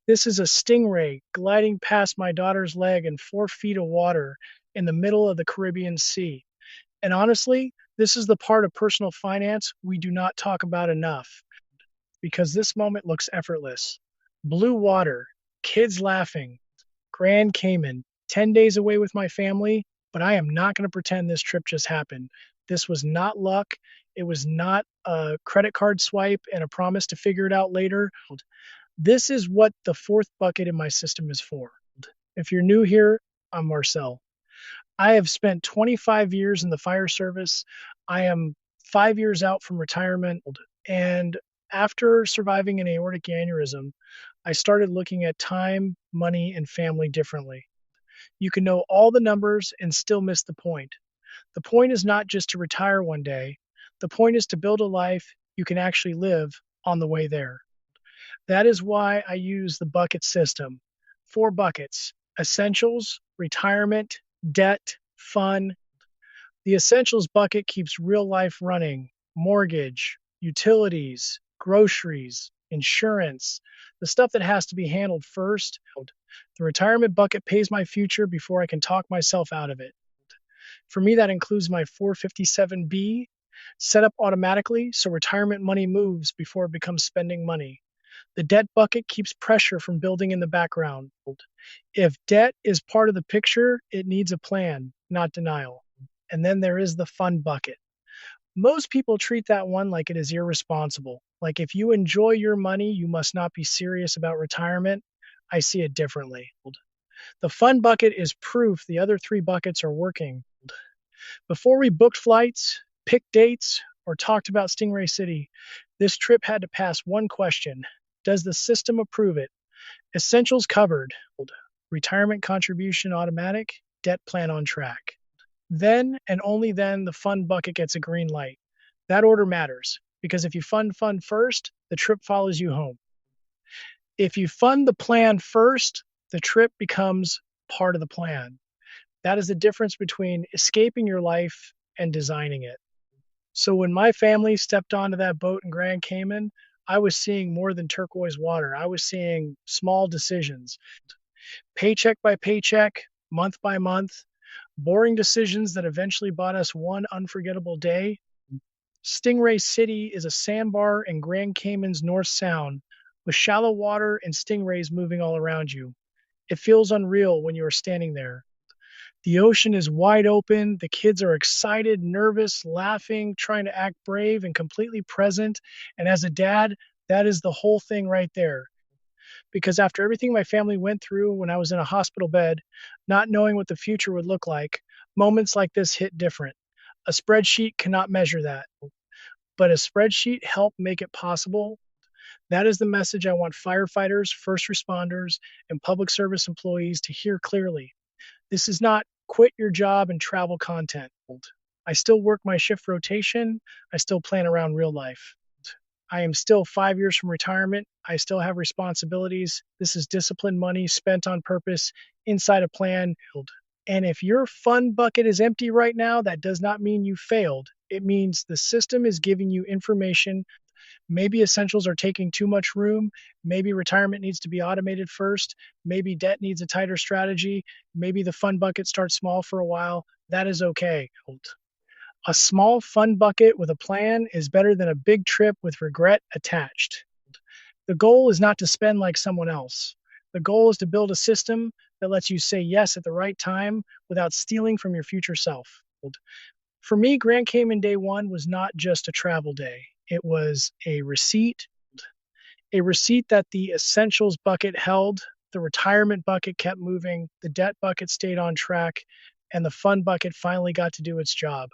This is a stingray gliding past my daughter's leg in 4 feet of water in the middle of the Caribbean Sea. And honestly, this is the part of personal finance we do not talk about enough because this moment looks effortless. Blue water, kids laughing, Grand Cayman, 10 days away with my family, but I am not going to pretend this trip just happened. This was not luck. It was not a credit card swipe and a promise to figure it out later. This is what the fourth bucket in my system is for. If you're new here, I'm Marcel. I have spent 25 years in the fire service. I am 5 years out from retirement. And after surviving an aortic aneurysm, I started looking at time, money, and family differently. You can know all the numbers and still miss the point. The point is not just to retire one day, the point is to build a life you can actually live on the way there. That is why I use the bucket system. 4 buckets: essentials, retirement, debt, fun. The essentials bucket keeps real life running: mortgage, utilities, groceries, insurance, the stuff that has to be handled first. The retirement bucket pays my future before I can talk myself out of it. For me, that includes my 457B, set up automatically so retirement money moves before it becomes spending money. The debt bucket keeps pressure from building in the background. If debt is part of the picture, it needs a plan, not denial. And then there is the fun bucket. Most people treat that one like it is irresponsible. Like if you enjoy your money, you must not be serious about retirement. I see it differently. The fun bucket is proof the other 3 buckets are working. Before we booked flights, picked dates, or talked about Stingray City, this trip had to pass one question: does the system approve it? Essentials covered, retirement contribution automatic, debt plan on track. Then and only then the fun bucket gets a green light. That order matters because if you fund first, the trip follows you home. If you fund the plan first, the trip becomes part of the plan. That is the difference between escaping your life and designing it. So when my family stepped onto that boat in Grand Cayman, I was seeing more than turquoise water. I was seeing small decisions, paycheck by paycheck, month by month, boring decisions that eventually bought us one unforgettable day. Stingray City is a sandbar in Grand Cayman's North Sound with shallow water and stingrays moving all around you. It feels unreal when you are standing there. The ocean is wide open. The kids are excited, nervous, laughing, trying to act brave and completely present. And as a dad, that is the whole thing right there. Because after everything my family went through when I was in a hospital bed, not knowing what the future would look like, moments like this hit different. A spreadsheet cannot measure that, but a spreadsheet helped make it possible. That is the message I want firefighters, first responders, and public service employees to hear clearly. This is not quit your job and travel content. I still work my shift rotation. I still plan around real life. I am still 5 years from retirement. I still have responsibilities. This is disciplined money spent on purpose inside a plan. And if your fun bucket is empty right now, that does not mean you failed. It means the system is giving you information. Maybe essentials are taking too much room. Maybe retirement needs to be automated first. Maybe debt needs a tighter strategy. Maybe the fun bucket starts small for a while. That is okay. A small fun bucket with a plan is better than a big trip with regret attached. The goal is not to spend like someone else. The goal is to build a system that lets you say yes at the right time without stealing from your future self. For me, Grand Cayman Day 1 was not just a travel day. It was a receipt that the essentials bucket held, the retirement bucket kept moving, the debt bucket stayed on track, and the fun bucket finally got to do its job.